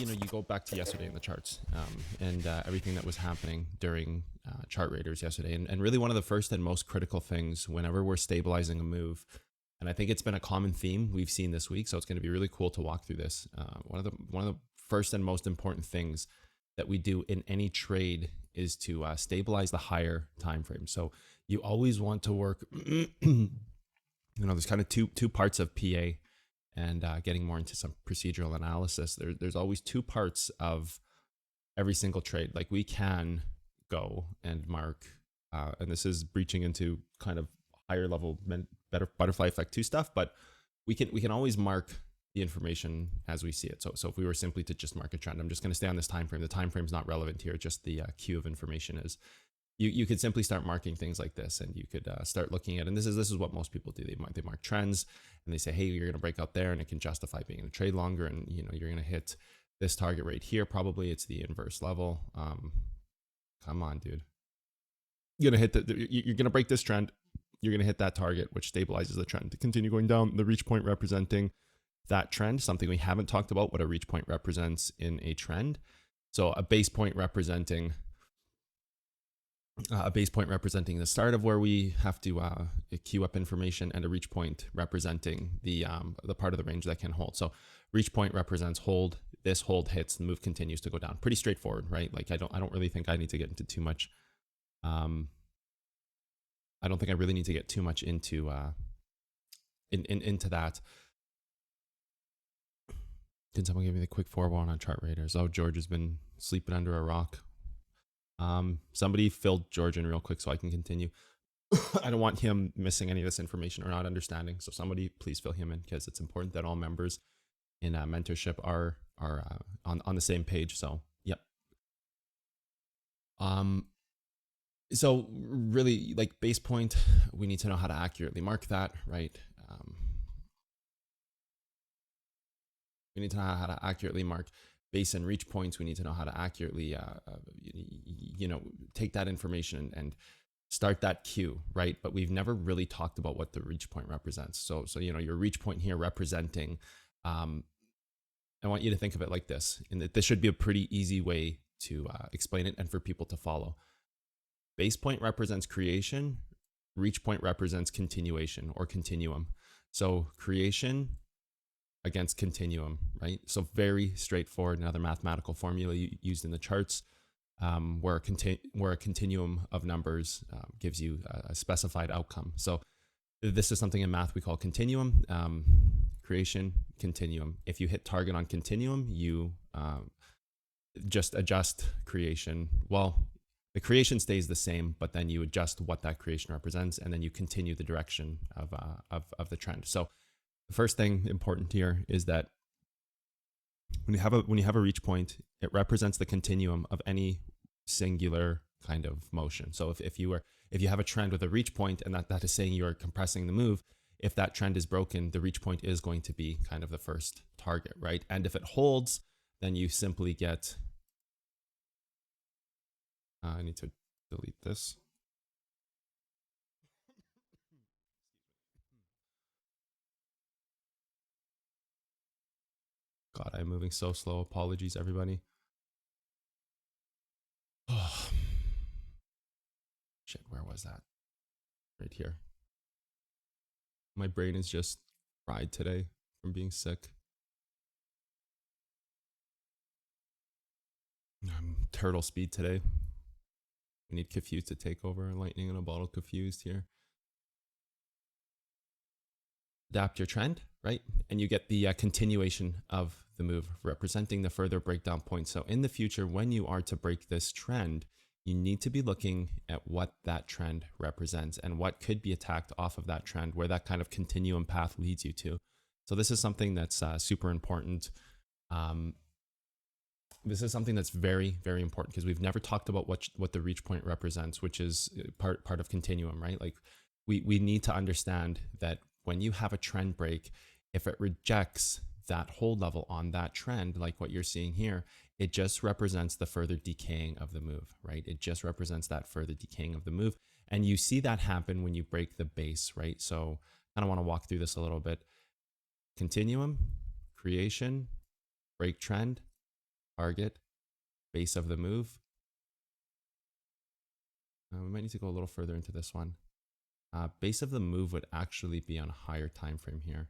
you go back to yesterday in the charts and everything that was happening during chart raiders yesterday. And really one of the first and most critical things whenever we're stabilizing a move, and I think it's been a common theme we've seen this week, so it's going to be really cool to walk through this. One of the first and most important things that we do in any trade is to stabilize the higher time frame. So you always want to work, there's kind of two parts of PA, and getting more into some procedural analysis. There's always two parts of every single trade. Like we can go and mark, and this is breaching into kind of higher level better butterfly effect 2 stuff, but we can always mark the information as we see it. So if we were simply to just mark a trend, I'm just going to stay on this time frame. The time frame is not relevant here, just the queue of information is. You could simply start marking things like this, and you could start looking at, and this is what most people do. They mark trends, and they say, hey, you're going to break out there, and it can justify being in a trade longer, and you're going to hit this target right here. Probably it's the inverse level. Come on, dude. You're going to break this trend. You're going to hit that target, which stabilizes the trend to continue going down. The reach point representing that trend, something we haven't talked about, what a reach point represents in a trend. So a base point representing the start of where we have to queue up information, and a reach point representing the part of the range that can hold. So reach point represents hold. This hold hits, the move continues to go down. Pretty straightforward, right? Like I don't really think I need to get into too much. I don't think I really need to get too much into into that. Can someone give me the quick 4-1 on chart raiders? Oh, George has been sleeping under a rock. Somebody filled George in real quick so I can continue. I don't want him missing any of this information or not understanding. So somebody please fill him in, because it's important that all members in mentorship are on the same page. So yep. So really, like base point, we need to know how to accurately mark that, right? We need to know how to accurately mark base and reach points. We need to know how to accurately, take that information and start that queue, right? But we've never really talked about what the reach point represents. So your reach point here representing, I want you to think of it like this, and this should be a pretty easy way to explain it and for people to follow. Base point represents creation. Reach point represents continuation or continuum. So creation against continuum, right? So very straightforward. Another mathematical formula used in the charts, where a continuum of numbers gives you a specified outcome. So this is something in math we call continuum, creation, continuum. If you hit target on continuum, you just adjust creation. Well, the creation stays the same, but then you adjust what that creation represents, and then you continue the direction of the trend. So the first thing important here is that when you have a reach point, it represents the continuum of any singular kind of motion. So if you have a trend with a reach point, and that is saying you are compressing the move, if that trend is broken, the reach point is going to be kind of the first target, right? And if it holds, then you simply get, I need to delete this. God, I'm moving so slow. Apologies, everybody. Oh, shit, where was that? Right here. My brain is just fried today from being sick. I'm turtle speed today. We need Confused to take over. Lightning in a bottle Confused here. Adapt your trend, right? And you get the continuation of the move representing the further breakdown point. So in the future, when you are to break this trend, you need to be looking at what that trend represents and what could be attacked off of that trend, where that kind of continuum path leads you to. So this is something that's super important. This is something that's very, very important, because we've never talked about what the reach point represents, which is part of continuum, right? Like we need to understand that when you have a trend break, if it rejects that hold level on that trend, like what you're seeing here, it just represents the further decaying of the move, right? It just represents that further decaying of the move. And you see that happen when you break the base, right? So I kind of want to walk through this a little bit. Continuum, creation, break trend, target, base of the move. We might need to go a little further into this one. Base of the move would actually be on a higher time frame here.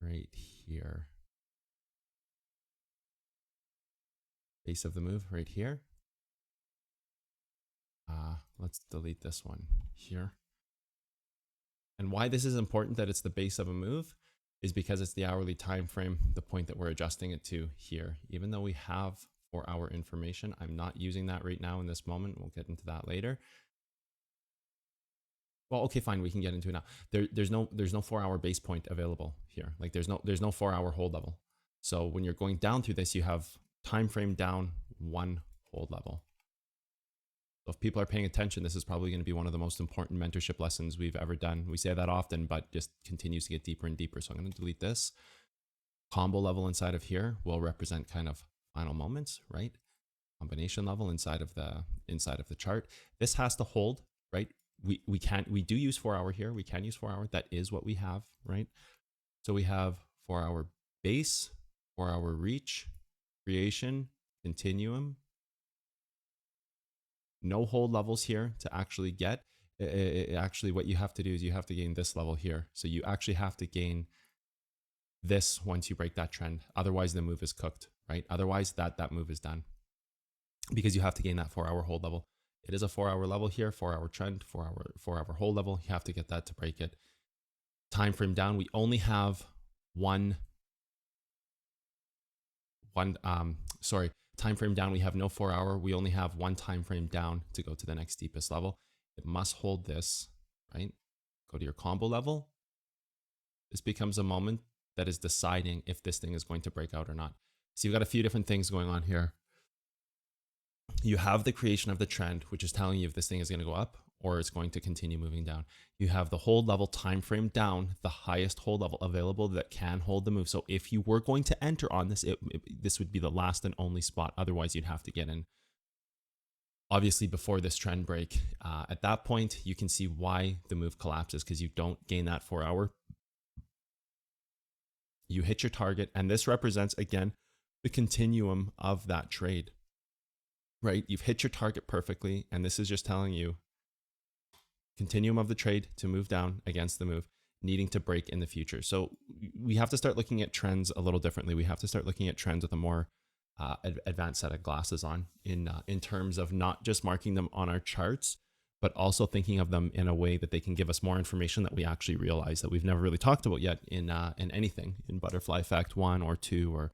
Right here. Base of the move right here. Let's delete this one here. And why this is important that it's the base of a move is because it's the hourly time frame, the point that we're adjusting it to here. Even though we have 4-hour information, I'm not using that right now in this moment. We'll get into that later. Well, okay, fine, we can get into it now. There's no 4-hour base point available here. Like there's no 4-hour hold level. So when you're going down through this, you have time frame down 1 hold level. So if people are paying attention, this is probably going to be one of the most important mentorship lessons we've ever done. We say that often, but just continues to get deeper and deeper. So I'm going to delete this. Combo level inside of here will represent kind of final moments, right? Combination level inside of the chart. This has to hold, right? We do use 4-hour here. We can use 4-hour. That is what we have, right? So we have 4-hour base, 4-hour reach, creation, continuum. No hold levels here to actually get. Actually, what you have to do is you have to gain this level here. So you actually have to gain this once you break that trend. Otherwise, the move is cooked, right? Otherwise, that move is done because you have to gain that 4-hour hold level. It is a 4-hour level here, 4-hour trend, 4-hour hold level. You have to get that to break it. Time frame down. We only have time frame down. We have no 4-hour. We only have 1 time frame down to go to the next deepest level. It must hold this, right? Go to your combo level. This becomes a moment that is deciding if this thing is going to break out or not. So you've got a few different things going on here. You have the creation of the trend, which is telling you if this thing is going to go up or it's going to continue moving down. You have the hold level time frame down, the highest hold level available that can hold the move. So if you were going to enter on this, this would be the last and only spot. Otherwise, you'd have to get in. Obviously, before this trend break, at that point, you can see why the move collapses because you don't gain that 4-hour. You hit your target, and this represents, again, the continuum of that trade. Right? You've hit your target perfectly, and this is just telling you continuum of the trade to move down against the move, needing to break in the future. So we have to start looking at trends a little differently. We have to start looking at trends with a more advanced set of glasses on in terms of not just marking them on our charts, but also thinking of them in a way that they can give us more information that we actually realize that we've never really talked about yet in anything, in Butterfly Effect 1 or 2 or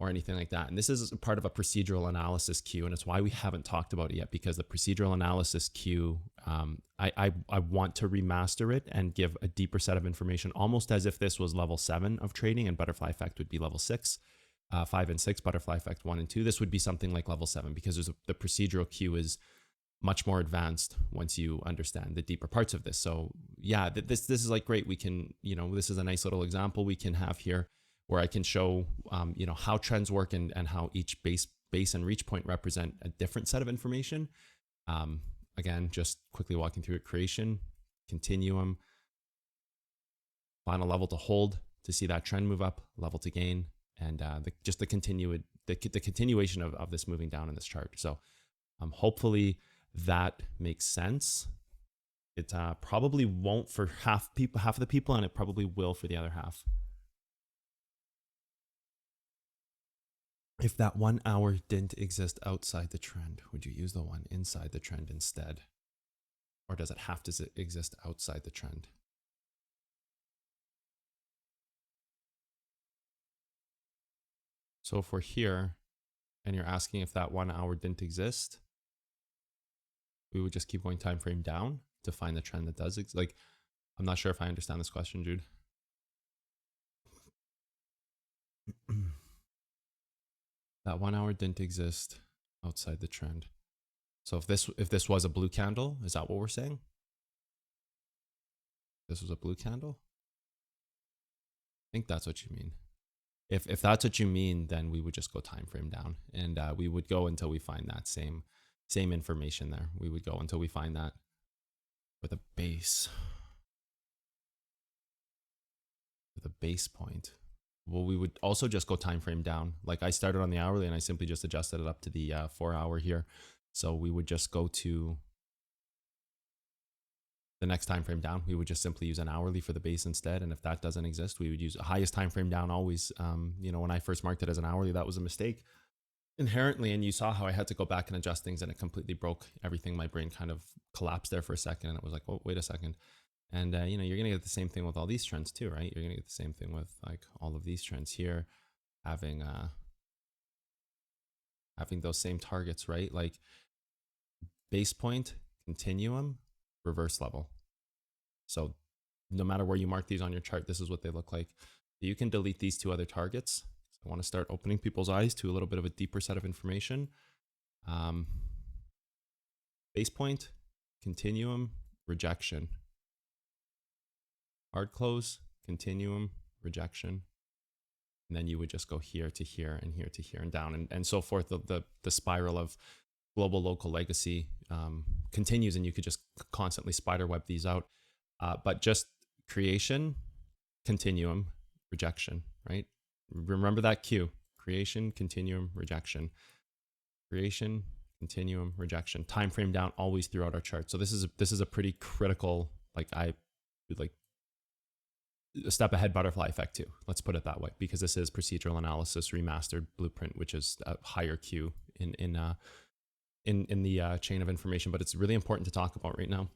anything like that. And this is part of a procedural analysis queue, and it's why we haven't talked about it yet, because the procedural analysis queue, I want to remaster it and give a deeper set of information, almost as if this was level 7 of trading and Butterfly Effect would be level 6, 5 and 6, Butterfly Effect 1 and 2. This would be something like level 7 because the procedural queue is much more advanced once you understand the deeper parts of this. So yeah, this is like great. We can, this is a nice little example we can have here where I can show, how trends work and how each base and reach point represent a different set of information. Again, just quickly walking through it: creation, continuum, final level to hold to see that trend move up, level to gain, and the continuation of this moving down in this chart. So hopefully that makes sense. It probably won't for half of the people, and it probably will for the other half. If that 1 hour didn't exist outside the trend, would you use the one inside the trend instead? Or does it have to exist outside the trend? So if we're here and you're asking if that 1 hour didn't exist, we would just keep going time frame down to find the trend that does exist. Like, I'm not sure if I understand this question, Jude. That 1 hour didn't exist outside the trend. So if this was a blue candle, is that what we're saying? This was a blue candle? I think that's what you mean. If that's what you mean, then we would just go time frame down, and we would go until we find that same information there. We would go until we find that with a base point. Well, we would also just go time frame down. Like I started on the hourly and I simply just adjusted it up to the 4 hour here. So we would just go to the next time frame down. We would just simply use an hourly for the base instead. And if that doesn't exist, we would use the highest time frame down always. When I first marked it as an hourly, that was a mistake inherently. And you saw how I had to go back and adjust things and it completely broke everything. My brain kind of collapsed there for a second. And it was like, oh, wait a second. And, you're going to get the same thing with all these trends too, right? You're going to get the same thing with like all of these trends here, having those same targets, right? Like base point, continuum, reverse level. So no matter where you mark these on your chart, this is what they look like. You can delete these two other targets. I want to start opening people's eyes to a little bit of a deeper set of information. Base point, continuum, rejection. Hard close, continuum, rejection. And then you would just go here to here and here to here and down and so forth. The spiral of global local legacy continues, and you could just constantly spider web these out. But just creation, continuum, rejection, right? Remember that cue: creation, continuum, rejection, continuum, rejection. Time frame down always throughout our chart. So this is a pretty critical, like I would like a step ahead butterfly effect too. Let's put it that way, because this is procedural analysis remastered blueprint, which is a higher queue in the chain of information. But it's really important to talk about right now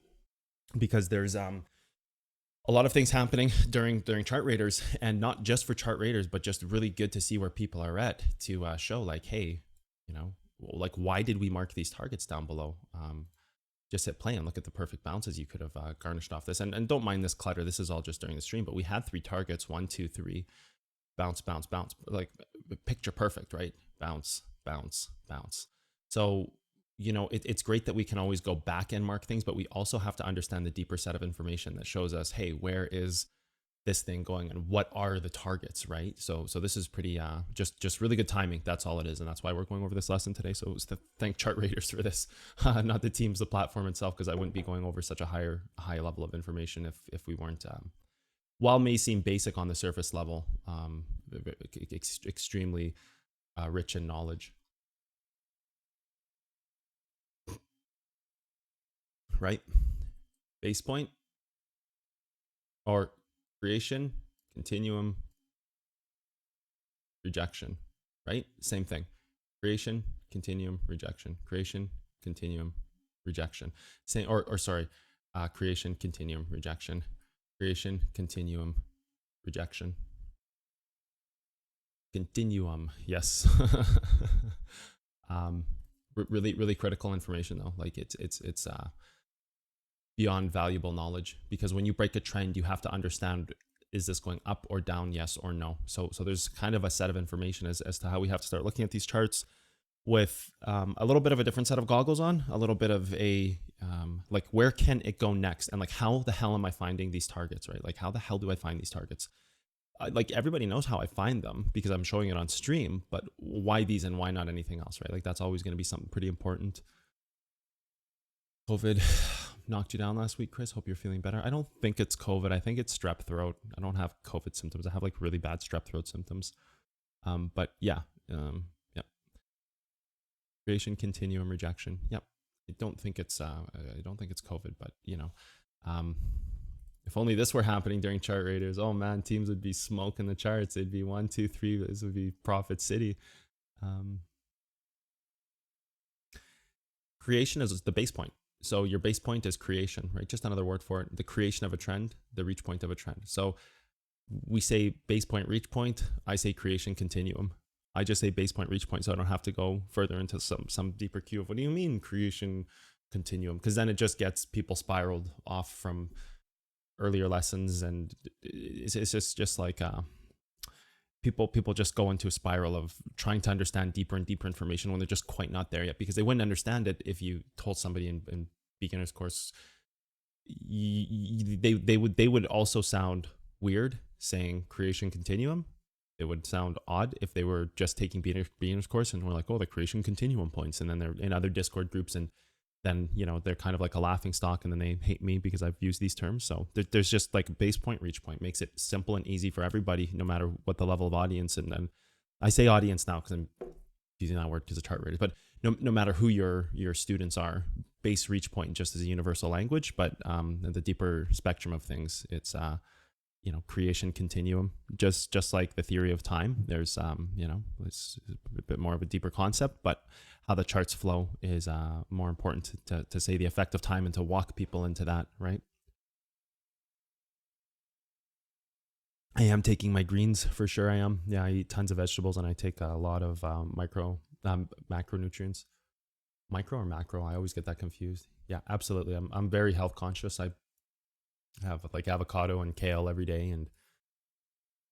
because there's a lot of things happening during chart raiders, and not just for chart raiders, but just really good to see where people are at to show like, hey, like why did we mark these targets down below? Just hit play and look at the perfect bounces you could have garnished off this. And don't mind this clutter. This is all just during the stream, but we had 3 targets, 1, 2, 3, bounce, bounce, bounce, like picture perfect, right? Bounce, bounce, bounce. So, it's great that we can always go back and mark things, but we also have to understand the deeper set of information that shows us, hey, where is this thing going and what are the targets, right? So this is pretty just really good timing. That's all it is, and that's why we're going over this lesson today. So it was to thank chart raiders for this, not the teams, the platform itself, because I wouldn't be going over such a high level of information if we weren't, while may seem basic on the surface level, extremely rich in knowledge, right? Base point or creation, continuum, rejection, right? Same thing. Creation, continuum, rejection. Creation, continuum, rejection. Same, creation, continuum, rejection. Creation, continuum, rejection. Continuum, yes. Really critical information though. Like it's beyond valuable knowledge, because when you break a trend, you have to understand, is this going up or down, yes or no? So there's kind of a set of information as to how we have to start looking at these charts with a little bit of a different set of goggles on, a little bit of a like, where can it go next? And like, how the hell am I finding these targets, right? Like, how the hell do I find these targets? Like, everybody knows how I find them because I'm showing it on stream, but why these and why not anything else, right? Like, that's always going to be something pretty important. COVID knocked you down last week, Chris. Hope you're feeling better. I don't think it's COVID. I think it's strep throat. I don't have COVID symptoms. I have like really bad strep throat symptoms. But yeah, yep. Creation, continuum, rejection. Yep. I don't think it's COVID, but if only this were happening during chart raiders. Oh man, teams would be smoking the charts. It'd be 1, 2, 3. This would be profit city. Creation is the base point. So your base point is creation, right? Just another word for it. The creation of a trend, the reach point of a trend. So we say base point, reach point. I say creation, continuum. I just say base point, reach point, so I don't have to go further into some deeper queue of what do you mean creation, continuum? Because then it just gets people spiraled off from earlier lessons, and it's just like people just go into a spiral of trying to understand deeper and deeper information when they're just quite not there yet, because they wouldn't understand it if you told somebody in beginner's course. They would also sound weird saying creation continuum. It would sound odd if they were just taking beginner's course and were like, oh, the creation continuum points, and then they're in other Discord groups and then, you know, they're kind of like a laughing stock and then they hate me because I've used these terms. So there's just like a base point, reach point, makes it simple and easy for everybody, no matter what the level of audience. And then I say audience now because I'm using that word because of chart readers, but no matter who your students are, base reach point just as a universal language. But the deeper spectrum of things, it's you know, creation continuum, just like the theory of time. There's you know, it's a bit more of a deeper concept, but how the charts flow is more important to say the effect of time and to walk people into that, right? I am taking my greens for sure. I am. Yeah, I eat tons of vegetables and I take a lot of macronutrients. Micro or macro? I always get that confused. Yeah, absolutely. I'm very health conscious. I have like avocado and kale every day, and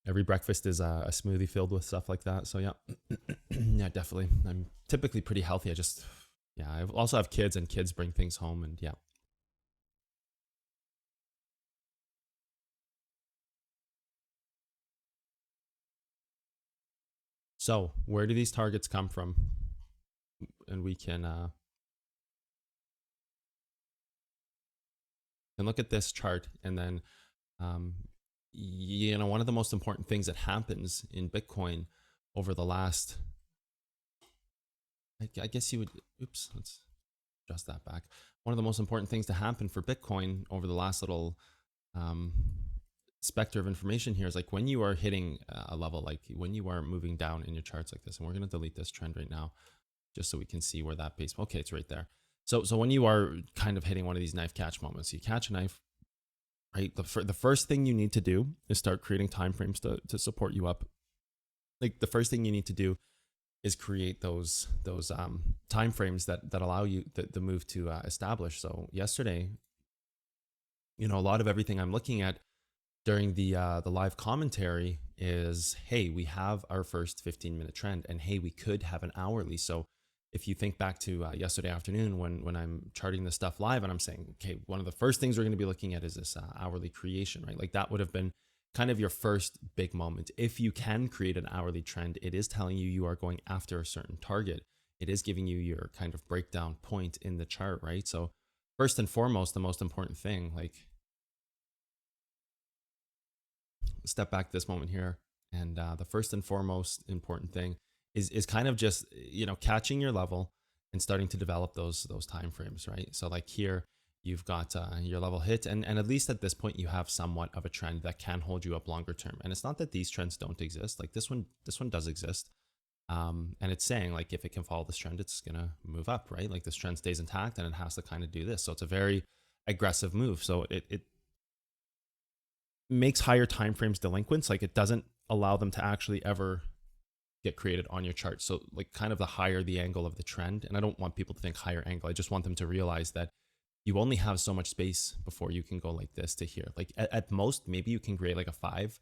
every breakfast is a smoothie filled with stuff like that. So yeah, yeah, definitely. I'm typically pretty healthy. Yeah, I also have kids, and kids bring things home, and yeah. So where do these targets come from? And we can look at this chart, and then um, you know, one of the most important things that happens in Bitcoin over the last, I guess you would, oops, let's adjust that back. One of the most important things to happen for Bitcoin over the last little um, specter of information here is like when you are hitting a level, like when you are moving down in your charts like this, and we're going to delete this trend right now just so we can see where that base, okay, it's right there. So when you are kind of hitting one of these knife catch moments, you catch a knife, right? The first thing you need to do is start creating timeframes to support you up. Like the first thing you need to do is create those time frames that allow you the move to establish. So yesterday, you know, a lot of everything I'm looking at during the live commentary is, hey, we have our first 15-minute trend, and hey, we could have an hourly. So if you think back to yesterday afternoon when I'm charting this stuff live and I'm saying, okay, one of the first things we're going to be looking at is this hourly creation, right? Like that would have been kind of your first big moment. If you can create an hourly trend, it is telling you you are going after a certain target. It is giving you your kind of breakdown point in the chart, right? So first and foremost, the most important thing, like step back this moment here, and the first and foremost important thing is kind of just, you know, catching your level and starting to develop those time frames, right? So like here you've got your level hit, and at least at this point you have somewhat of a trend that can hold you up longer term. And it's not that these trends don't exist. Like this one does exist, and it's saying like if it can follow this trend, it's gonna move up, right? Like this trend stays intact and it has to kind of do this. So it's a very aggressive move. So it makes higher time frames delinquents. Like it doesn't allow them to actually ever get created on your chart. So like kind of the higher the angle of the trend, and I don't want people to think higher angle, I just want them to realize that you only have so much space before you can go like this to here. Like at most, maybe you can create like a 5,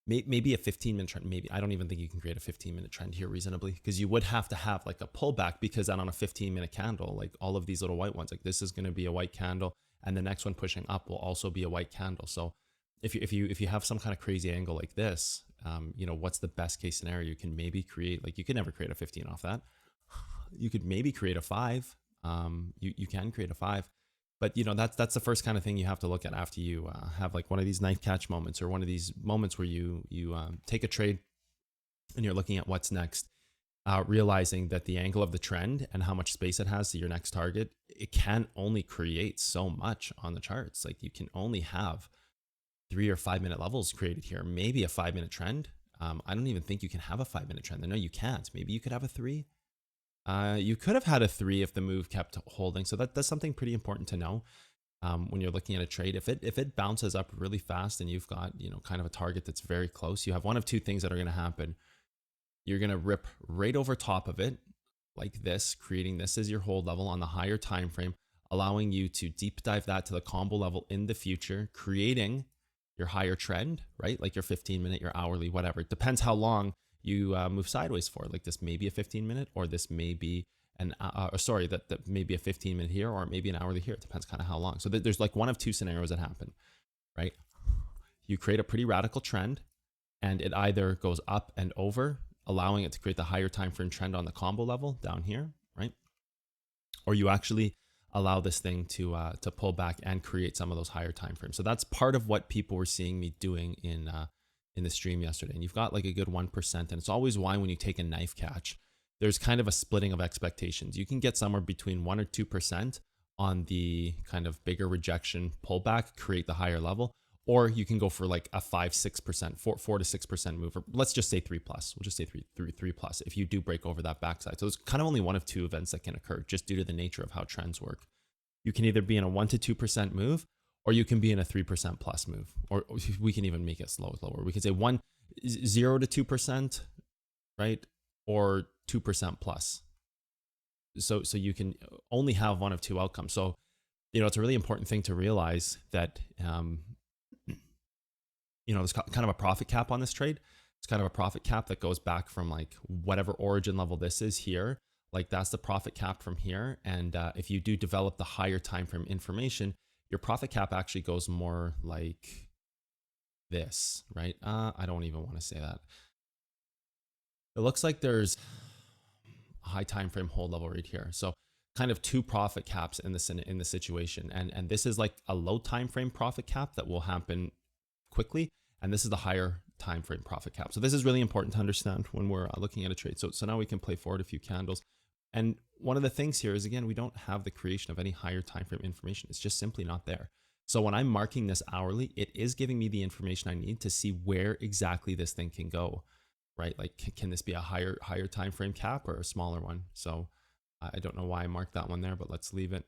maybe a 15-minute trend. Maybe, I don't even think you can create a 15-minute trend here reasonably, because you would have to have like a pullback, because then on a 15-minute candle, like all of these little white ones, like this is going to be a white candle, and the next one pushing up will also be a white candle. So if you have some kind of crazy angle like this, you know, what's the best case scenario? You can maybe create, like you could never create a 15 off that. You could maybe create a 5. You can create a 5, but you know, that's the first kind of thing you have to look at after you have like one of these knife catch moments, or one of these moments where you take a trade and you're looking at what's next, realizing that the angle of the trend and how much space it has to your next target, it can only create so much on the charts. Like you can only have 3 or 5-minute levels created here, maybe a 5-minute trend. I don't even think you can have a 5-minute trend. I know you can't. Maybe you could have a 3. You could have had a 3 if the move kept holding. So that's something pretty important to know when you're looking at a trade. If it bounces up really fast and you've got, you know, kind of a target that's very close, you have one of two things that are going to happen. You're going to rip right over top of it like this, creating this as your hold level on the higher time frame, allowing you to deep dive that to the combo level in the future, creating your higher trend, right? Like your 15-minute, your hourly, whatever. It depends how long you move sideways for. Like this may be a 15-minute, or this may be that may be a 15-minute here, or maybe an hourly here. It depends kind of how long. So there's like one of two scenarios that happen, right? You create a pretty radical trend, and it either goes up and over, allowing it to create the higher time frame trend on the combo level down here, right? or you actually allow this thing to pull back and create some of those higher time frames. So that's part of what people were seeing me doing in the stream yesterday. And you've got like a good 1%, and it's always why when you take a knife catch, there's kind of a splitting of expectations. You can get somewhere between 1 or 2% on the kind of bigger rejection pullback, create the higher level, or you can go for like a 5-6%, 4 to 6% move, or let's just say 3+. We'll just say 3+ if you do break over that backside. So it's kind of only one of two events that can occur just due to the nature of how trends work. You can either be in a 1 to 2% move, or you can be in a 3% plus move, or we can even make it lower. We can say 0 to 2%, right? Or 2% plus. So you can only have one of two outcomes. So, it's a really important thing to realize that, there's kind of a profit cap on this trade. It's kind of a profit cap that goes back from like whatever origin level this is here. Like that's the profit cap from here. And if you do develop the higher time frame information, your profit cap actually goes more like this, right? I don't even want to say that. It looks like there's a high time frame hold level right here. So kind of two profit caps in the situation. And this is like a low time frame profit cap that will happen quickly, and this is the higher time frame profit cap. So this is really important to understand when we're looking at a trade. So now we can play forward a few candles. And one of the things here is, again, we don't have the creation of any higher time frame information. It's just simply not there. So when I'm marking this hourly, it is giving me the information I need to see where exactly this thing can go, right? Like, can this be a higher time frame cap or a smaller one? So I don't know why I marked that one there, but let's leave it.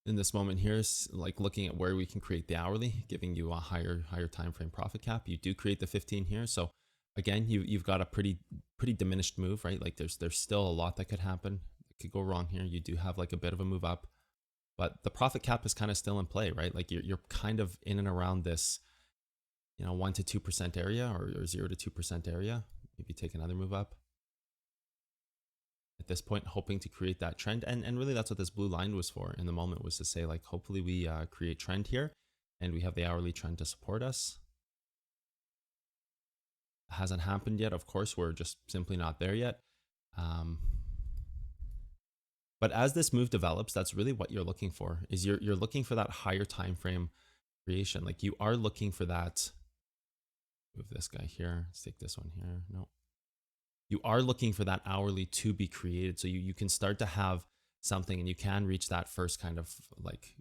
In this moment here is like looking at where we can create the hourly, giving you a higher time frame profit cap. You do create the 15 here. So again, you've got a pretty diminished move, right? Like there's still a lot that could happen. It could go wrong here. You do have like a bit of a move up, but the profit cap is kind of still in play, right? Like you're kind of in and around this, 1 to 2% area or 0 to 2% area. Maybe take another move up. At this point, hoping to create that trend. And really that's what this blue line was for in the moment, was to say like, hopefully we create trend here and we have the hourly trend to support us. It hasn't happened yet. Of course, we're just simply not there yet. But as this move develops, that's really what you're looking for, is you're looking for that higher time frame creation. Like you are looking for that. Move this guy here. Let's take this one here. No. You are looking for that hourly to be created. So you can start to have something and you can reach that first kind of like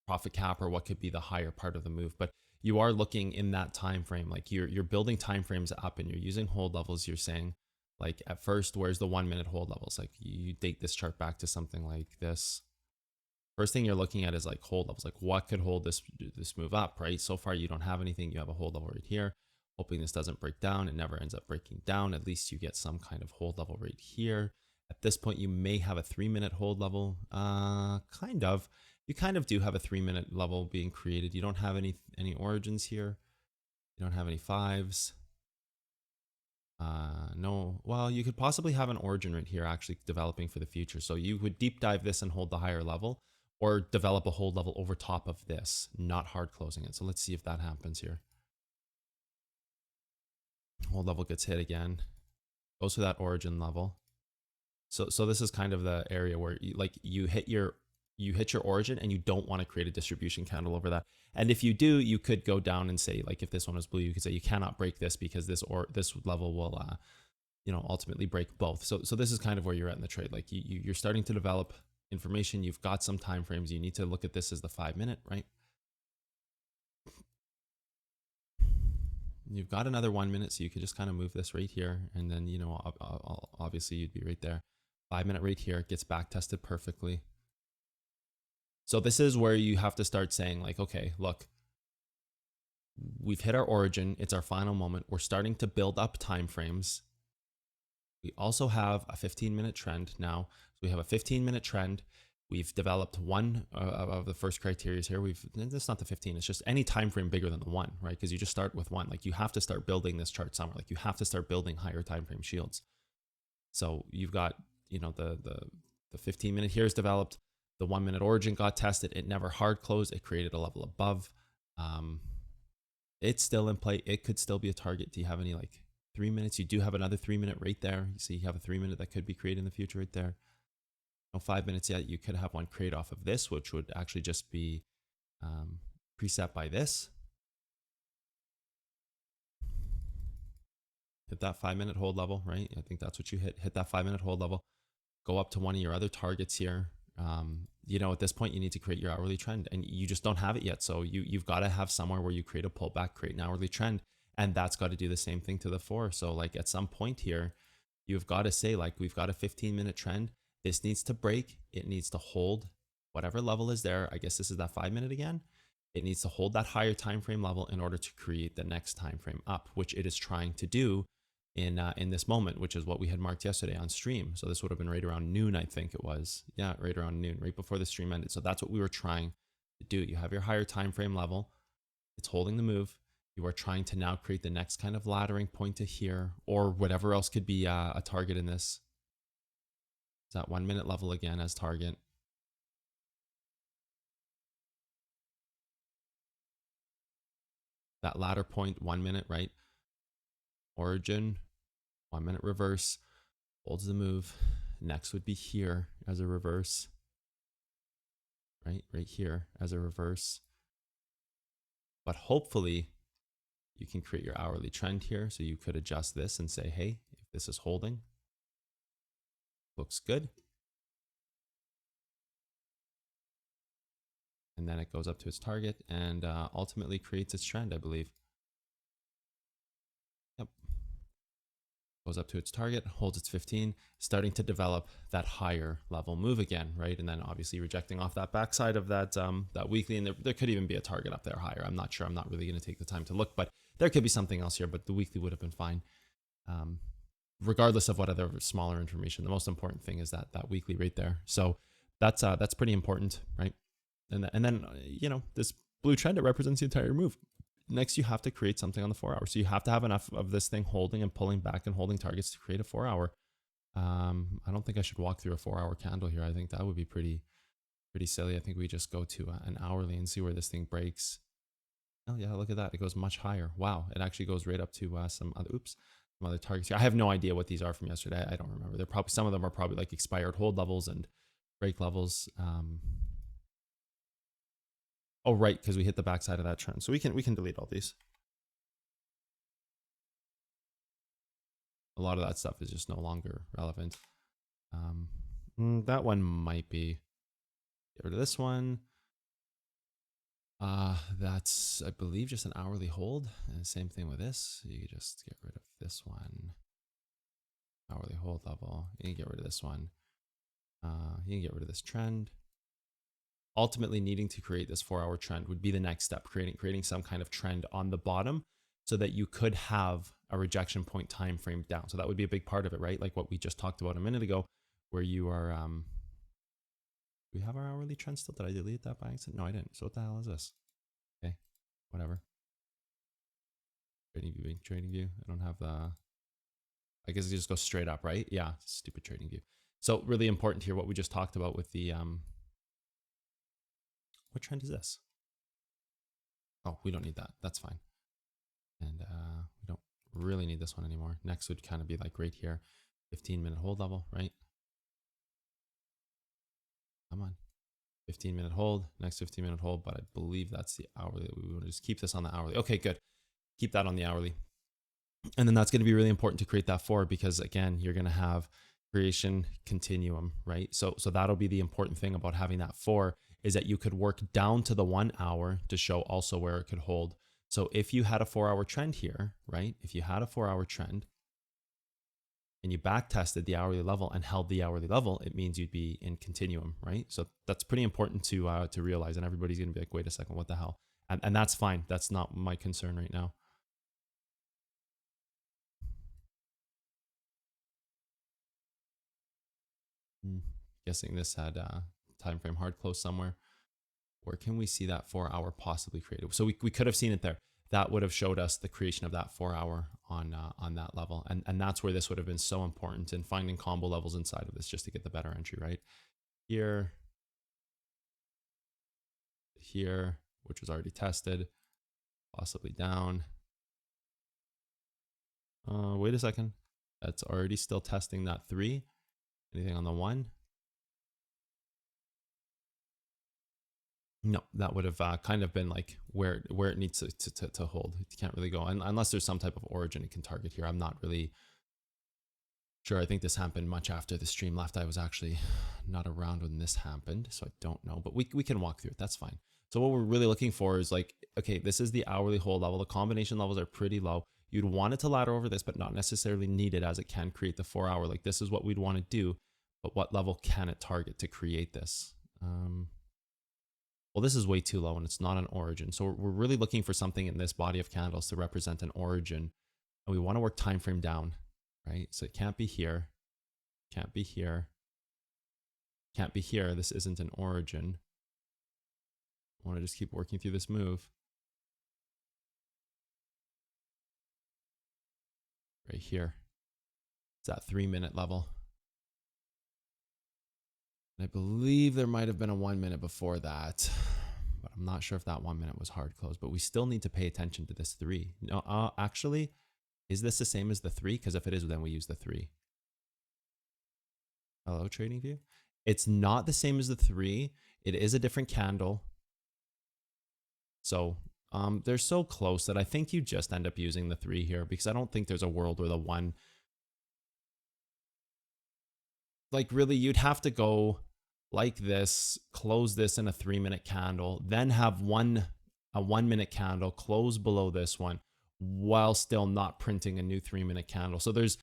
profit cap, or what could be the higher part of the move. But you are looking in that time frame, like you're building time frames up and you're using hold levels. You're saying like, at first, where's the 1 minute hold levels? Like you date this chart back to something like this. First thing you're looking at is like hold levels, like what could hold this move up, right? So far you don't have anything. You have a hold level right here. Hoping this doesn't break down. It never ends up breaking down. At least you get some kind of hold level right here. At this point, you may have a 3-minute hold level. Kind of. You kind of do have a 3-minute level being created. You don't have any origins here. You don't have any fives. No. Well, you could possibly have an origin right here actually developing for the future. So you would deep dive this and hold the higher level, or develop a hold level over top of this, not hard closing it. So let's see if that happens here. Hold level gets hit again, goes to that origin level. So this is kind of the area where you hit your origin and you don't want to create a distribution candle over that. And if you do, you could go down and say, like, if this one was blue, you could say you cannot break this because this level will ultimately break both. So this is kind of where you're at in the trade. Like you're starting to develop information. You've got some time frames. You need to look at this as the 5-minute, right? You've got another 1 minute, so you could just kind of move this right here, and then obviously you'd be right there. 5-minute right here gets back tested perfectly. So this is where you have to start saying like, okay, look, we've hit our origin. It's our final moment. We're starting to build up time frames. We also have a 15-minute trend now. So we have a 15-minute trend. We've developed one of the first criteria here. It's not the 15, it's just any time frame bigger than the 1, right? Because you just start with 1. Like you have to start building this chart somewhere. Like you have to start building higher time frame shields. So you've got, the 15-minute here is developed. The 1-minute origin got tested. It never hard closed. It created a level above Um, it's still in play. It could still be a target. Do you have any like 3 minutes? You do have another 3 minute right there. You see you have a 3 minute that could be created in the future right there. No 5 minutes yet. You could have one create off of this, which would actually just be preset by this. Hit that 5 minute hold level, right? I think that's what you hit. Hit that 5 minute hold level. Go up to one of your other targets here. You know, at this point, you need to create your hourly trend, and you just don't have it yet. So you've got to have somewhere where you create a pullback, create an hourly trend, and that's got to do the same thing to the 4. So like at some point here, you've got to say like, we've got a 15-minute trend. This needs to break. It needs to hold whatever level is there. I guess this is that 5 minute again. It needs to hold that higher time frame level in order to create the next time frame up, which it is trying to do in this moment, which is what we had marked yesterday on stream. So this would have been right around noon, I think it was. Yeah, right around noon, right before the stream ended. So that's what we were trying to do. You have your higher time frame level. It's holding the move. You are trying to now create the next kind of laddering point to here, or whatever else could be a target in this. It's that 1 minute level again as target. That ladder point, 1 minute, right? Origin, 1 minute reverse, holds the move. Next would be here as a reverse, right here as a reverse. But hopefully you can create your hourly trend here. So you could adjust this and say, hey, if this is holding, looks good. And then it goes up to its target and ultimately creates its trend, I believe. Yep. Goes up to its target, holds its 15, starting to develop that higher level move again, right? And then obviously rejecting off that backside of that that weekly, and there could even be a target up there higher. I'm not sure. I'm not really going to take the time to look, but there could be something else here. But the weekly would have been fine, regardless of what other smaller information. The most important thing is that weekly right there. So that's pretty important, right? And then you know, this blue trend, it represents the entire move. Next, you have to create something on the 4 hour. So you have to have enough of this thing holding and pulling back and holding targets to create a 4 hour. I don't think I should walk through a 4 hour candle here. I think that would be pretty silly. I think we just go to an hourly and see where this thing breaks. Oh yeah, look at that. It goes much higher. Wow. It actually goes right up to some other targets here. I have no idea what these are from yesterday. I don't remember. They're probably, some of them are probably like expired hold levels and break levels. Oh, right, because we hit the backside of that trend. So we can delete all these. A lot of that stuff is just no longer relevant. That one might be. Get rid of this one. That's, I believe, just an hourly hold. And same thing with this. You can just get rid of this one. Hourly hold level. You can get rid of this one. You can get rid of this trend. Ultimately, needing to create this 4 hour trend would be the next step, creating some kind of trend on the bottom so that you could have a rejection point time frame down. So that would be a big part of it, right? Like what we just talked about a minute ago, where you are, do we have our hourly trend still? Did I delete that by accident? No, I didn't. So what the hell is this? Okay, whatever. Trading view. I don't have the, I guess it just goes straight up, right? Yeah, stupid trading view. So really important here, what we just talked about with the, what trend is this? Oh, we don't need that. That's fine. And we don't really need this one anymore. Next would kind of be like right here, 15-minute hold level, right? Come on. 15-minute hold, next 15-minute hold, but I believe that's the hourly. We want to just keep this on the hourly. Okay, good. Keep that on the hourly. And then that's going to be really important to create that 4, because again, you're going to have creation continuum, right? So that'll be the important thing about having that 4, is that you could work down to the 1 hour to show also where it could hold. So if you had a 4 hour trend here, right? If you had a 4 hour trend and you back tested the hourly level and held the hourly level, it means you'd be in continuum, right? So that's pretty important to realize. And everybody's going to be like, wait a second, what the hell? And that's fine. That's not my concern right now. Guessing this had time frame hard close somewhere. Where can we see that 4 hour possibly created? So we could have seen it there. That would have showed us the creation of that 4 hour on that level. And that's where this would have been so important in finding combo levels inside of this just to get the better entry, right? Here, which was already tested. possibly down. Wait a second. That's already still testing that 3. Anything on the 1? No, that would have kind of been like where it needs to hold. It can't really go unless there's some type of origin it can target here. I'm not really sure. I think this happened much after the stream left. I was actually not around when this happened, so I don't know. But we can walk through it. That's fine. So what we're really looking for is like, okay, this is the hourly hold level. The combination levels are pretty low. You'd want it to ladder over this, but not necessarily need it, as it can create the 4 hour. Like this is what we'd want to do, but what level can it target to create this? Well, this is way too low and it's not an origin. So we're really looking for something in this body of candles to represent an origin. And we want to work time frame down, right? So it can't be here, can't be here, can't be here. This isn't an origin. I want to just keep working through this move. Right here. It's that 3-minute level. And I believe there might have been a 1 minute before that, but I'm not sure if that 1 minute was hard close, but we still need to pay attention to this 3. No, actually, is this the same as the 3? Because if it is, then we use the 3. Hello, Trading View. It's not the same as the 3. It is a different candle. So they're so close that I think you just end up using the 3 here, because I don't think there's a world where the 1, like really you'd have to go like this, close this in a 3-minute candle, then have a 1 minute candle close below this one while still not printing a new 3-minute candle. So there's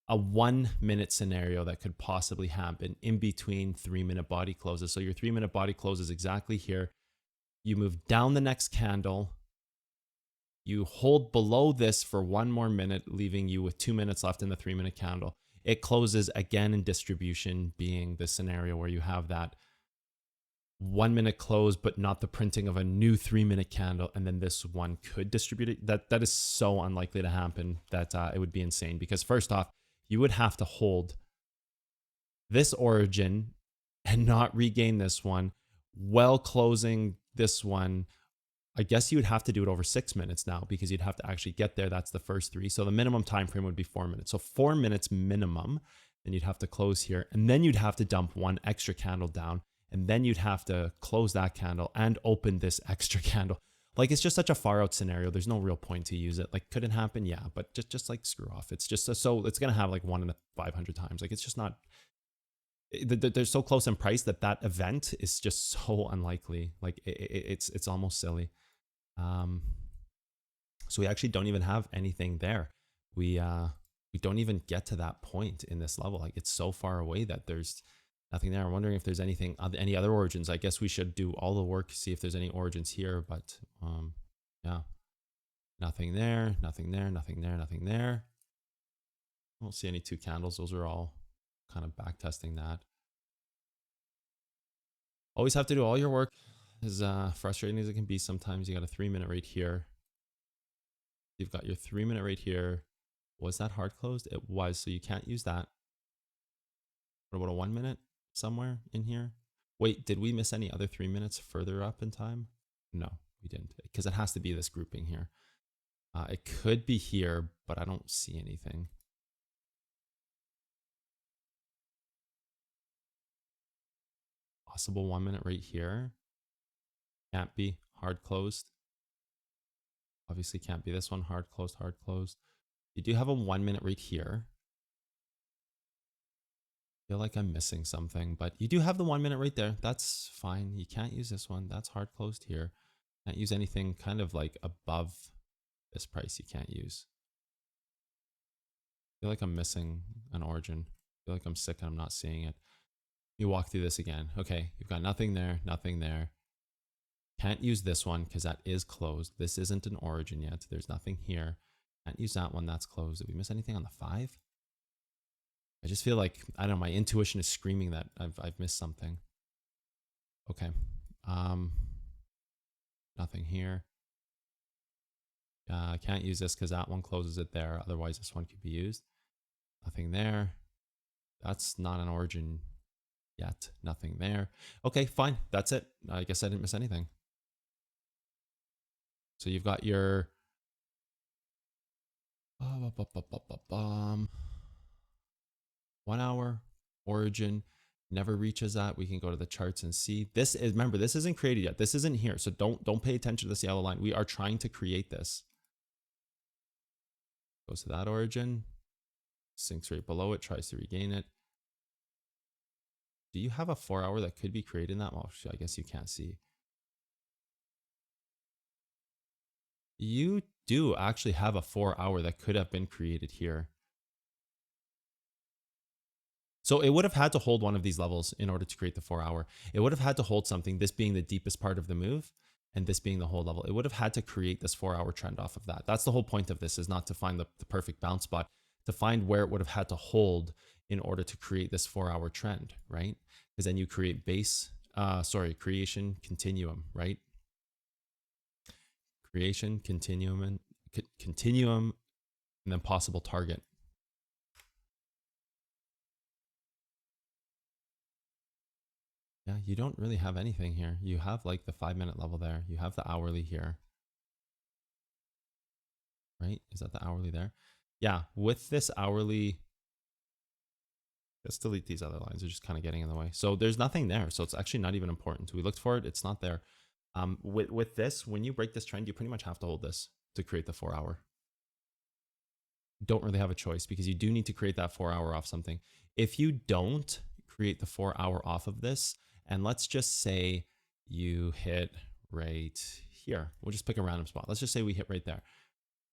a 1 minute scenario that could possibly happen in between 3-minute body closes. So your 3-minute body close is exactly here. You move down the next candle, you hold below this for 1 more minute, leaving you with 2 minutes left in the 3-minute candle. It closes again in distribution, being the scenario where you have that 1 minute close, but not the printing of a new 3-minute candle. And then this one could distribute it. That is so unlikely to happen that it would be insane, because first off, you would have to hold this origin and not regain this one while closing this one. I guess you would have to do it over 6 minutes now, because you'd have to actually get there. That's the first 3. So the minimum time frame would be 4 minutes. So 4 minutes minimum. Then you'd have to close here, and then you'd have to dump 1 extra candle down, and then you'd have to close that candle and open this extra candle. Like, it's just such a far out scenario. There's no real point to use it. Like, could it happen? Yeah, but just like screw off. It's just so it's gonna have like 1 in 500 times. Like, it's just not. They're so close in price that event is just so unlikely. Like, it's almost silly. So we actually don't even have anything there. We don't even get to that point in this level. Like, it's so far away that there's nothing there. I'm wondering if there's anything, any other origins. I guess we should do all the work, see if there's any origins here, but yeah, nothing there, nothing there, nothing there, nothing there. I don't see any 2 candles. Those are all kind of back testing that. Always have to do all your work, as frustrating as it can be sometimes. You got a 3-minute right here. You've got your 3-minute right here. Was that hard closed? It was, so you can't use that. What about a 1 minute somewhere in here? Wait, did we miss any other 3 minutes further up in time? No, we didn't, because it has to be this grouping here. It could be here, but I don't see anything. Possible 1 minute right here. Can't be hard closed. Obviously can't be this one. Hard closed, hard closed. You do have a 1 minute right here. I feel like I'm missing something, but you do have the 1 minute right there. That's fine. You can't use this one. That's hard closed here. Can't use anything kind of like above this price. You can't use. I feel like I'm missing an origin. I feel like I'm sick and I'm not seeing it. You walk through this again. Okay, you've got nothing there, nothing there. Can't use this one because that is closed. This isn't an origin yet. There's nothing here. Can't use that one. That's closed. Did we miss anything on the 5? I just feel like, I don't know, my intuition is screaming that I've missed something. Okay. Nothing here. I can't use this because that one closes it there. Otherwise, this one could be used. Nothing there. That's not an origin yet. Nothing there. Okay, fine. That's it. I guess I didn't miss anything. So you've got your 1 hour origin never reaches that. We can go to the charts and see. This is, remember, this isn't created yet. This isn't here. So don't pay attention to this yellow line. We are trying to create this. Goes to that origin, sinks right below it, tries to regain it. Do you have a 4 hour that could be created in that? Well, I guess you can't see. You do actually have a 4 hour that could have been created here. So it would have had to hold one of these levels in order to create the 4 hour. It would have had to hold something, this being the deepest part of the move and this being the hold level. It would have had to create this 4 hour trend off of that. That's the whole point of this, is not to find the perfect bounce spot, to find where it would have had to hold in order to create this 4 hour trend, right? Because then you create creation continuum, right? Creation continuum and then possible target. Yeah, you don't really have anything here. You have like the 5-minute level there. You have the hourly here. Right? Is that the hourly there? Yeah, with this hourly, let's delete these other lines. They're just kind of getting in the way. So there's nothing there. So it's actually not even important. We looked for it. It's not there. With this, when you break this trend, you pretty much have to hold this to create the 4 hour. Don't really have a choice because you do need to create that 4 hour off something. If you don't create the 4 hour off of this, and let's just say you hit right here, we'll just pick a random spot. Let's just say we hit right there.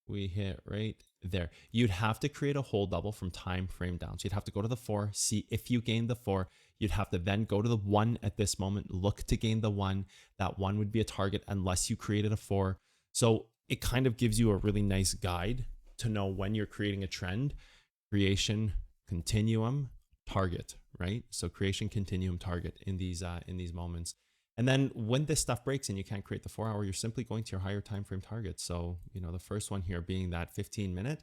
We hit right there. You'd have to create a hold double from time frame down. So you'd have to go to the 4, see if you gained the 4. You'd have to then go to the 1 at this moment, look to gain the 1. That 1 would be a target unless you created a 4. So it kind of gives you a really nice guide to know when you're creating a trend. Creation, continuum, target, right? So creation, continuum, target in these moments. And then when this stuff breaks and you can't create the 4 hour, you're simply going to your higher time frame target. So, you know, the first one here being that 15-minute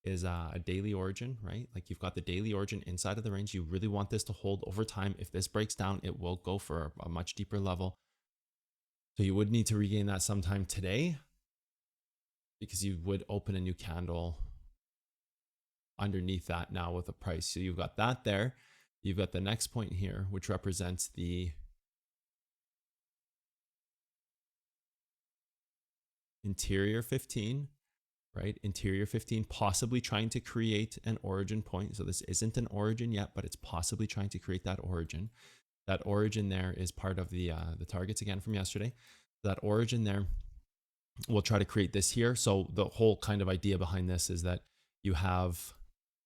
is a daily origin, right? Like you've got the daily origin inside of the range. You really want this to hold over time. If this breaks down, it will go for a much deeper level. So you would need to regain that sometime today because you would open a new candle underneath that now with a price. So you've got that there. You've got the next point here, which represents the interior 15, right? Interior 15, possibly trying to create an origin point. So this isn't an origin yet, but it's possibly trying to create that origin. That origin there is part of the targets again from yesterday. That origin there, we'll try to create this here. So the whole kind of idea behind this is that you have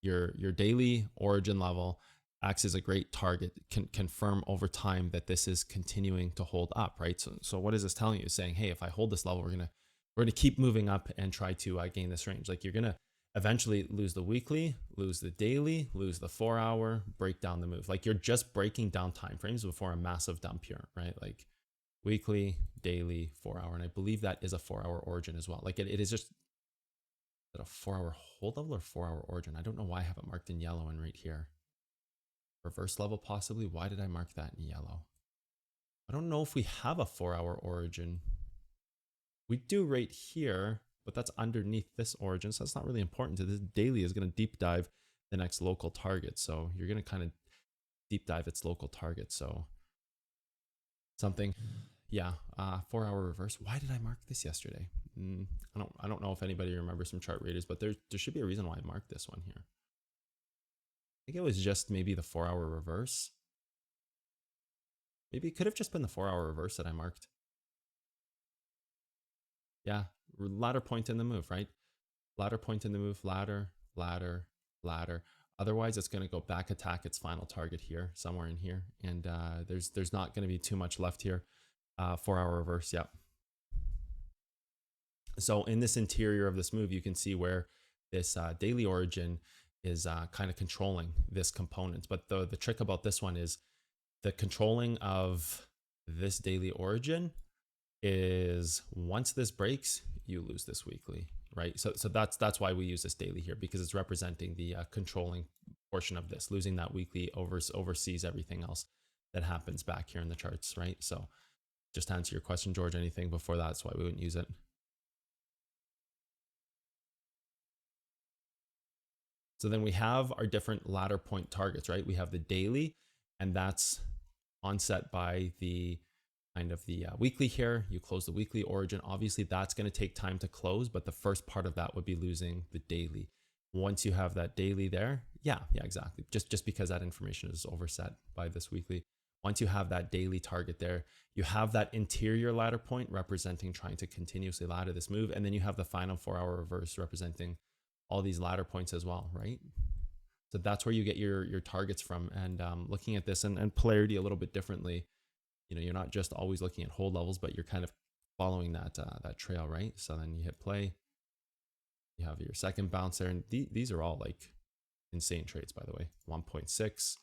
your daily origin level acts as a great target, can confirm over time that this is continuing to hold up, right? So what is this telling you? It's saying, hey, if I hold this level, we're gonna keep moving up and try to gain this range. Like you're gonna eventually lose the weekly, lose the daily, lose the 4 hour, break down the move. Like you're just breaking down time frames before a massive dump here, right? Like weekly, daily, 4 hour, and I believe that is a 4 hour origin as well. Like it is just a 4 hour hold level or 4 hour origin. I don't know why I have it marked in yellow and right here. Reverse level possibly. Why did I mark that in yellow? I don't know if we have a 4 hour origin. We do right here, but that's underneath this origin. So that's not really important. So this daily is going to deep dive the next local target. So you're going to kind of deep dive its local target. So something, yeah, 4 hour reverse. Why did I mark this yesterday? I don't know if anybody remembers some chart readers, but there should be a reason why I marked this one here. I think it was just maybe the 4 hour reverse. Maybe it could have just been the 4 hour reverse that I marked. Yeah, ladder point in the move, right? Ladder point in the move, ladder, ladder, ladder. Otherwise, it's going to go back attack its final target here, somewhere in here. And there's not going to be too much left here. 4 hour reverse, yep. So in this interior of this move, you can see where this daily origin is kind of controlling this component. But the trick about this one is the controlling of this daily origin is once this breaks, you lose this weekly, right? So that's why we use this daily here, because it's representing the controlling portion of this. Losing that weekly oversees everything else that happens back here in the charts, right? So just to answer your question, George, anything before that's why we wouldn't use it. So then we have our different ladder point targets, right? We have the daily, and that's onset by the kind of the weekly here. You close the weekly origin. Obviously, that's going to take time to close, but the first part of that would be losing the daily. Once you have that daily there, yeah, exactly. Just because that information is overset by this weekly. Once you have that daily target there, you have that interior ladder point representing trying to continuously ladder this move. And then you have the final 4-hour reverse representing all these ladder points as well, right? So that's where you get your targets from. And looking at this and polarity a little bit differently, you know, you're not just always looking at hold levels, but you're kind of following that that trail, right? So then you hit play, you have your second bounce there, and these are all like insane trades, by the way. 1.6,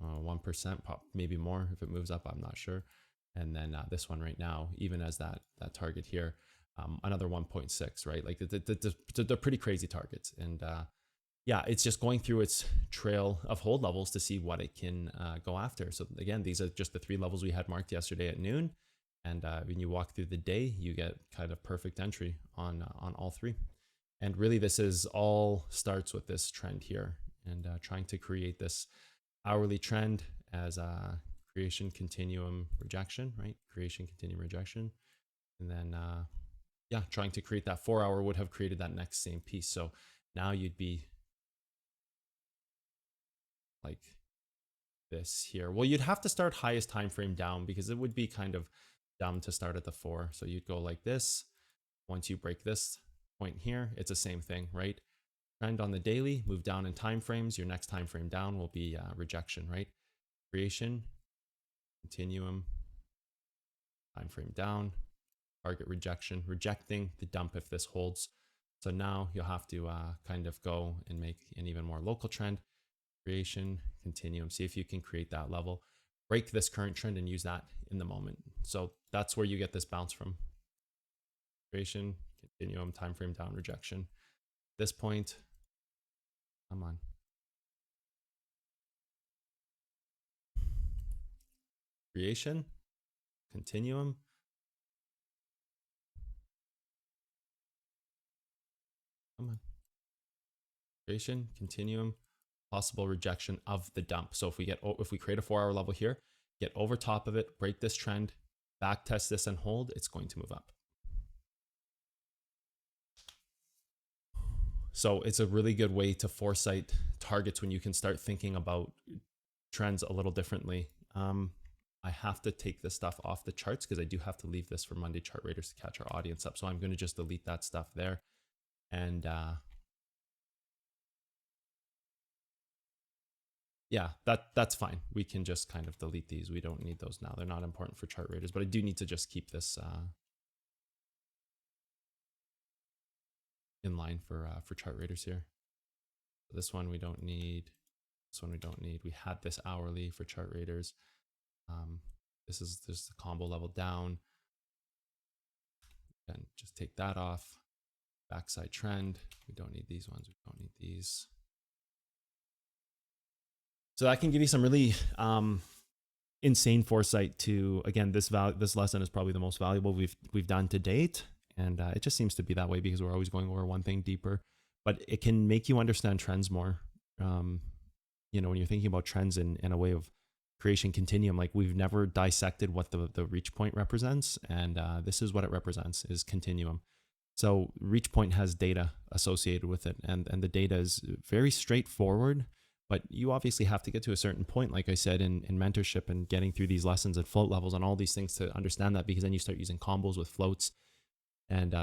1%, pop, maybe more if it moves up, I'm not sure. And then this one right now, even as that target here, another 1.6, right? Like they're pretty crazy targets. And yeah, it's just going through its trail of hold levels to see what it can go after. So again, these are just the 3 levels we had marked yesterday at noon. And when you walk through the day, you get kind of perfect entry on all 3. And really, this is all starts with this trend here and trying to create this hourly trend as a creation, continuum, rejection, right? Creation, continuum, rejection. And then, yeah, trying to create that 4-hour would have created that next same piece. So now you'd be like this here. Well, you'd have to start highest time frame down because it would be kind of dumb to start at the 4. So you'd go like this. Once you break this point here, it's the same thing, right? Trend on the daily, move down in time frames. Your next time frame down will be rejection, right? Creation, continuum, time frame down, target rejection, rejecting the dump if this holds. So now you'll have to kind of go and make an even more local trend. Creation, continuum, see if you can create that level, break this current trend and use that in the moment. So that's where you get this bounce from. Creation, continuum, time frame down, rejection. This point, come on. Creation, continuum. Come on. Creation, continuum, possible rejection of the dump. So if we create a 4-hour level here, get over top of it, break this trend, back test this and hold, it's going to move up. So it's a really good way to foresight targets when you can start thinking about trends a little differently. I have to take this stuff off the charts because I do have to leave this for Monday chart raiders to catch our audience up. So I'm going to just delete that stuff there. And yeah, that's fine. We can just kind of delete these. We don't need those now. They're not important for chart raiders, but I do need to just keep this in line for chart raiders here. This one we don't need. This one we don't need. We had this hourly for chart raiders. This is just the combo level down. And just take that off. Backside trend. We don't need these ones. We don't need these. So that can give you some really insane foresight to, again, this lesson is probably the most valuable we've done to date. And it just seems to be that way because we're always going over one thing deeper, but it can make you understand trends more. You know, when you're thinking about trends in a way of creation continuum, like we've never dissected what the reach point represents. And this is what it represents, is continuum. So reach point has data associated with it. And the data is very straightforward, but you obviously have to get to a certain point, like I said, in mentorship and getting through these lessons at float levels and all these things to understand that, because then you start using combos with floats and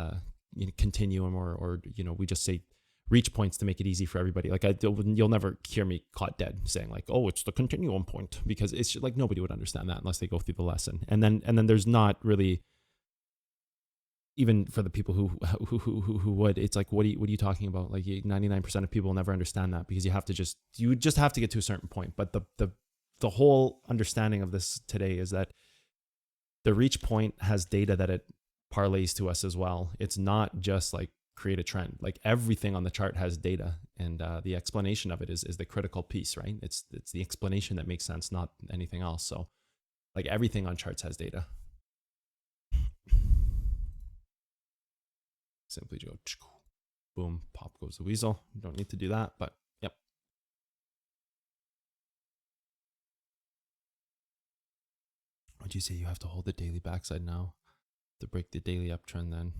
you know, continuum or you know, we just say reach points to make it easy for everybody. Like you'll never hear me caught dead saying like, oh, it's the continuum point, because it's just, like, nobody would understand that unless they go through the lesson. And then there's not really, even for the people who would, it's like, what are you talking about? Like 99% of people will never understand that, because you just have to get to a certain point. But the whole understanding of this today is that the reach point has data that it parlays to us as well. It's not just like create a trend. Like everything on the chart has data, and the explanation of it is the critical piece, right? It's the explanation that makes sense, not anything else. So like everything on charts has data. Simply go. Boom, pop goes the weasel. You don't need to do that, but yep. What'd you say? You have to hold the daily backside now to break the daily uptrend then?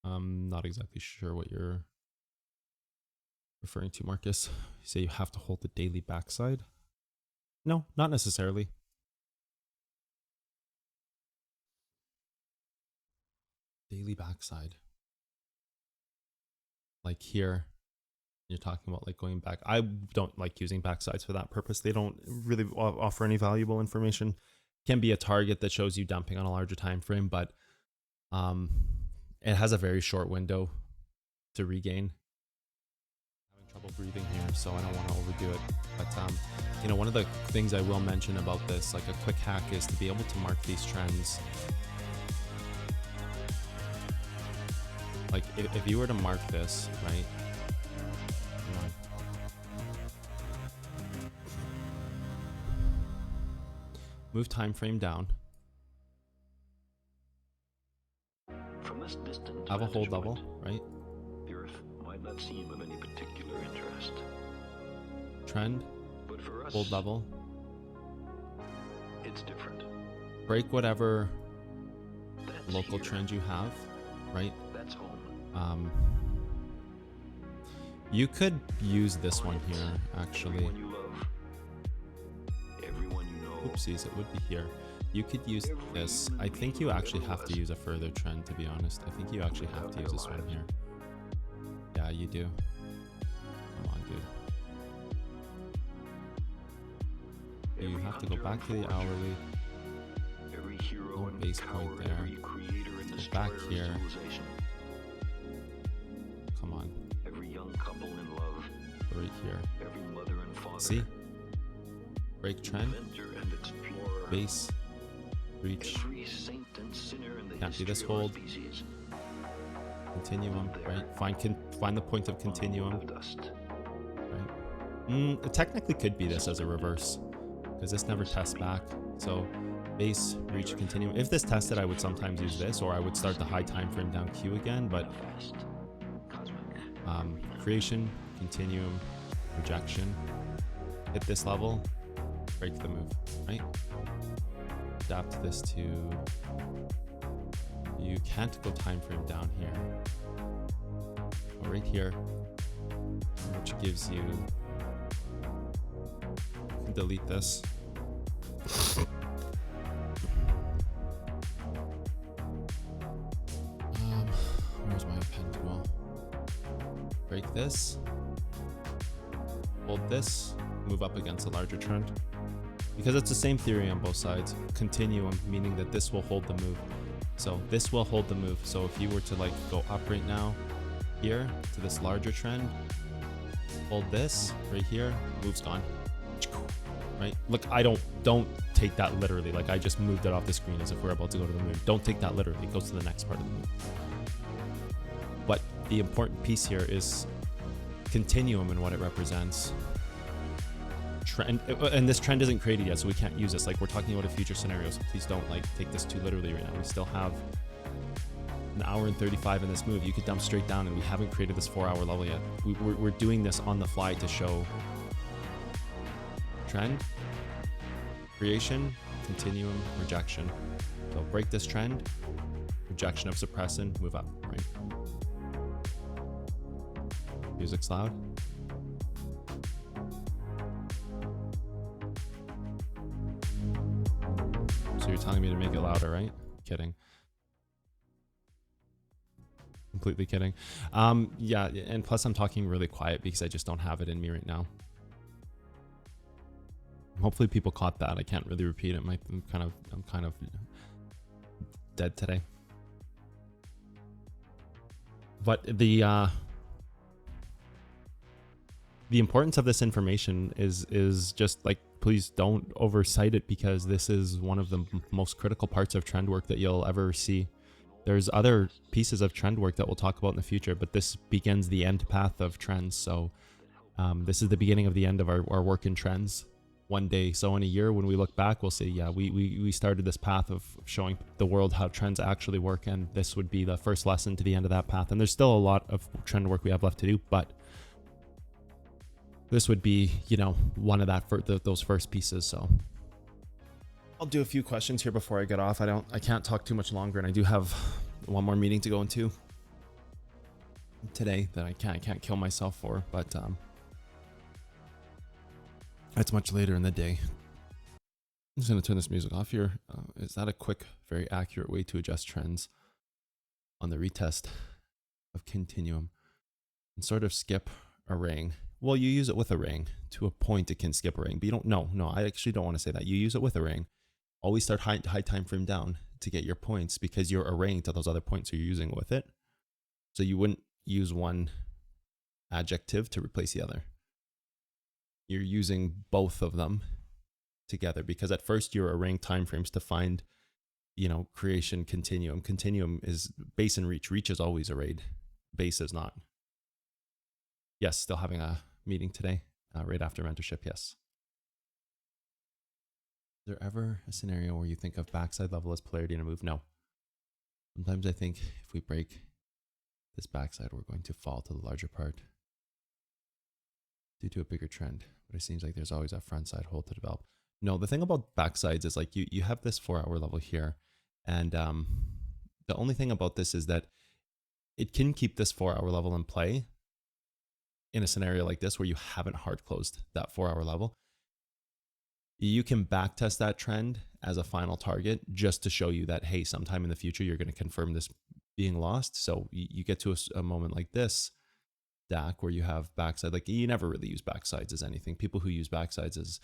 I'm not exactly sure what you're referring to, Marcus. You say you have to hold the daily backside? No, not necessarily. Daily backside. Like here, you're talking about like going back. I don't like using backsides for that purpose. They don't really offer any valuable information. Can be a target that shows you dumping on a larger time frame, but it has a very short window to regain. Having trouble breathing here, so I don't want to overdo it. But you know, one of the things I will mention about this, like a quick hack, is to be able to mark these trends. Like if you were to mark this, right? Come on. Move time frame down. From this distant have a hold level, right? The Earth might not seem of any particular interest. Trend, but for us, hold level. It's different. Break whatever That's local here. trend you have, right? That's home. You could use this one here, actually. Everyone you love. Everyone you know. Oopsies, it would be here. You could use this. I think you actually have to use a further trend, to be honest. I think you actually have to use this one here. Yeah, you do. Come on, dude. You have to go back to the hourly. Every hero No and base point coward, there. every creator and Go destroyer back of here. civilization. Come on. Every young couple in love. Right here. Every mother and father. See? Break trend. Inventor and explorer. Base. Reach. Every saint and sinner in the Can't do history this of our hold. species. Continuum, right? Find the point of continuum. Of dust. Right? It technically could be this as a reverse, because this never tests back. So base, reach, continuum. If this tested, I would sometimes use this, or I would start the high time frame down Q again. But Fast. Cosmic. creation, continuum, rejection. Hit this level, break the move, right? Adapt this to. You can't go time frame down here. Go right here, which gives you. You can delete this. Where's my pen tool? Break this. Hold this. Move up against a larger trend. Because it's the same theory on both sides. Continuum, meaning that this will hold the move. So this will hold the move. So if you were to like go up right now, here to this larger trend, hold this right here, move's gone. Right? Look, don't take that literally. Like I just moved it off the screen as if we're about to go to the moon. Don't take that literally. It goes to the next part of the move. But the important piece here is continuum and what it represents. Trend, and this trend isn't created yet, so we can't use this. Like we're talking about a future scenario, so please don't like take this too literally right now. We still have an hour and 35 in this move. You could dump straight down, and we haven't created this 4-hour level yet. We're doing this on the fly to show trend, creation, continuum, rejection. So break this trend, rejection of suppressant, move up, right? Music's loud. So you're telling me to make it louder, right? Kidding. Completely kidding. Yeah, and plus I'm talking really quiet because I just don't have it in me right now. Hopefully people caught that. I can't really repeat it. I'm kind of dead today. But the importance of this information is just like, please don't oversight it, because this is one of the most critical parts of trend work that you'll ever see. There's other pieces of trend work that we'll talk about in the future, but this begins the end path of trends. So this is the beginning of the end of our work in trends. one day. So in a year, when we look back, we'll say, yeah, we started this path of showing the world how trends actually work, and this would be the first lesson to the end of that path. And there's still a lot of trend work we have left to do, but this would be, you know, one of those first pieces. So I'll do a few questions here before I get off. I can't talk too much longer, and I do have one more meeting to go into today that I can't kill myself for, but it's much later in the day. I'm just going to turn this music off here. Is that a quick, very accurate way to adjust trends on the retest of Continuum and sort of skip a ring? Well, you use it with a ring. To a point, it can skip a ring, but you don't. No, I actually don't want to say that. You use it with a ring. Always start high time frame down to get your points, because you're arraying to those other points, so you're using with it. So you wouldn't use one adjective to replace the other. You're using both of them together, because at first you're arraying timeframes to find, you know, creation continuum. Continuum is base and reach. Reach is always arrayed. Base is not. Yes, still having a meeting today, right after mentorship. Yes. Is there ever a scenario where you think of backside level as polarity in a move? No. Sometimes I think if we break this backside, we're going to fall to the larger part due to a bigger trend, but it seems like there's always that front side hold to develop. No, the thing about backsides is, like, you have this 4-hour level here, and the only thing about this is that it can keep this 4-hour level in play in a scenario like this where you haven't hard closed that 4-hour level. You can backtest that trend as a final target just to show you that, hey, sometime in the future you're going to confirm this being lost. So you get to a moment like this, DAC, where you have backside. Like, you never really use backsides as anything. People who use backsides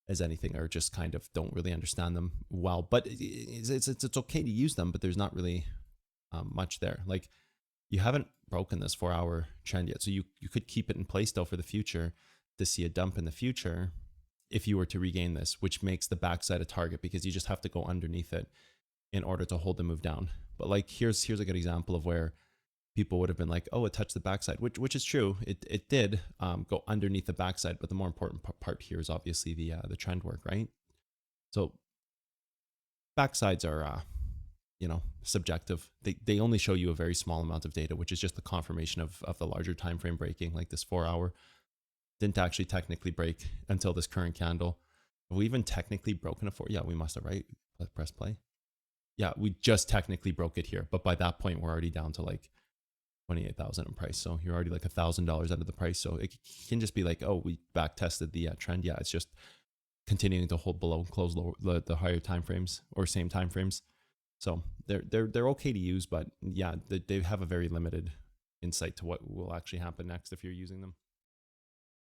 as anything are just kind of don't really understand them well. But it's okay to use them, but there's not really much there. Like, you haven't broken this 4-hour trend yet, so you could keep it in place still for the future to see a dump in the future if you were to regain this, which makes the backside a target, because you just have to go underneath it in order to hold the move down. But like, here's a good example of where people would have been like, oh, it touched the backside, which is true. It did go underneath the backside, but the more important part here is obviously the trend work, right? So backsides are subjective. They only show you a very small amount of data, which is just the confirmation of the larger time frame breaking. Like, this 4-hour didn't actually technically break until this current candle. Have we even technically broken a 4? Yeah, we must have, right? Let's press play. Yeah, we just technically broke it here, but by that point we're already down to like 28,000 in price. So you're already like $1,000 out of the price. So it can just be like, oh, we back tested the trend. Yeah, it's just continuing to hold below, close lower, the higher time frames or same time frames. So they're okay to use, but yeah, they have a very limited insight to what will actually happen next if you're using them.